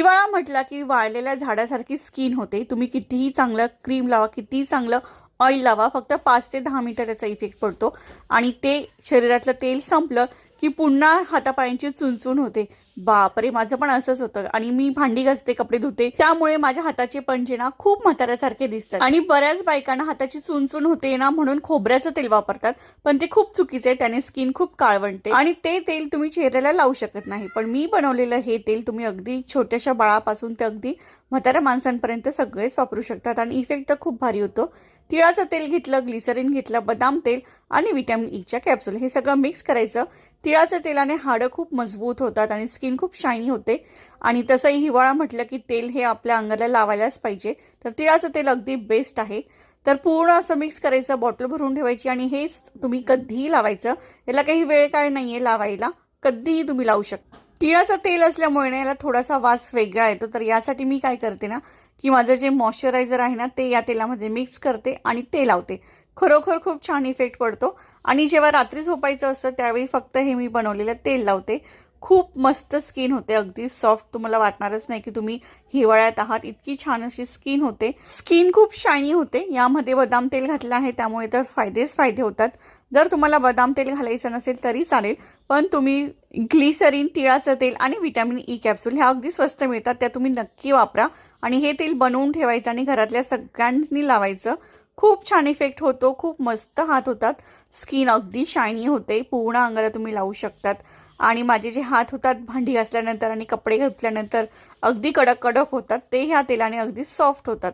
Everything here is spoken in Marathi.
हिवाळा म्हटला की वाळलेल्या झाडासारखी स्किन होते. तुम्ही कितीही चांगलं क्रीम लावा, कितीही चांगलं ऑइल लावा, फक्त 5 ते 10 मिनिटं त्याचा इफेक्ट पडतो आणि ते शरीरातलं तेल संपलं की पुन्हा हातापायांची चुणचुण होते. बापरे, माझं पण असंच होतं. आणि मी भांडी घासते, कपडे धुते, त्यामुळे माझ्या हाताचे पंजे ना खूप म्हाताऱ्यासारखे दिसतात. आणि बऱ्याच बायकांना हाताची चुणचुण होते ना म्हणून खोबऱ्याचं तेल वापरतात, पण ते खूप चुकीचं आहे. त्याने स्किन खूप काळवंटे आणि ते तेल तुम्ही चेहऱ्याला लावू शकत नाही. पण मी बनवलेलं हे तेल तुम्ही अगदी छोट्याशा बाळापासून ते अगदी म्हाताऱ्या माणसांपर्यंत सगळेच वापरू शकतात आणि इफेक्ट तर खूप भारी होतो. तिळाचं तेल घेतलं, ग्लिसरीन घेतलं, बदाम तेल आणि व्हिटॅमिन ईच्या कॅप्सूल हे सगळं मिक्स करायचं. तिळाच्या तेलाने हाडं खूप मजबूत होतात आणि स्किन खूप शायनी होते. आणि तसंही हिवाळा म्हटलं की तेल हे आपल्या अंगाला लावायलाच पाहिजे. तर तिळाचं तेल अगदी बेस्ट आहे. तर पूर्ण असं मिक्स करायचं, बॉटल भरून ठेवायची आणि हेच तुम्ही कधीही लावायचं. याला काही वेळ काय नाही आहे लावायला, कधीही तुम्ही लावू शकता. तिळाचं तेल असल्यामुळे ना याला थोडासा वास वेगळा येतो. तर यासाठी मी काय करते ना की माझं जे मॉइश्चरायझर आहे ना ते या तेलामध्ये मिक्स करते आणि ते लावते. खरोखर खूप छान इफेक्ट पडतो. आणि जेव्हा रात्री झोपायचं असतं त्यावेळी फक्त हे मी बनवलेलं तेल लावते. खूप मस्त स्किन होते, अगदी सॉफ्ट. तुम्हाला वाटणारच नाही की तुम्ही हिवाळ्यात आहात. इतकी छान अशी स्किन होते. स्किन खूप शायनी होते. यामध्ये बदाम तेल घातलं आहे त्यामुळे तर फायदेच फायदे होतात. जर तुम्हाला बदाम तेल घालायचं नसेल तरी चालेल, पण तुम्ही ग्लिसरीन, तिळाचं तेल आणि व्हिटॅमिन ई कॅप्सूल ह्या अगदी स्वस्त मिळतात, त्या तुम्ही नक्की वापरा. आणि हे तेल बनवून ठेवायचं आणि घरातल्या सगळ्यांनी लावायचं. खूप छान इफेक्ट होतो. खूप मस्त हात होतात. स्किन अगदी शायनी होते. पूर्ण अंगाला तुम्ही लावू शकतात. आणि माझे जे हात होतात भांडी घासल्यानंतर आणि कपडे घातल्यानंतर अगदी कडक कडक होतात, ते ह्या तेलाने अगदी सॉफ्ट होतात.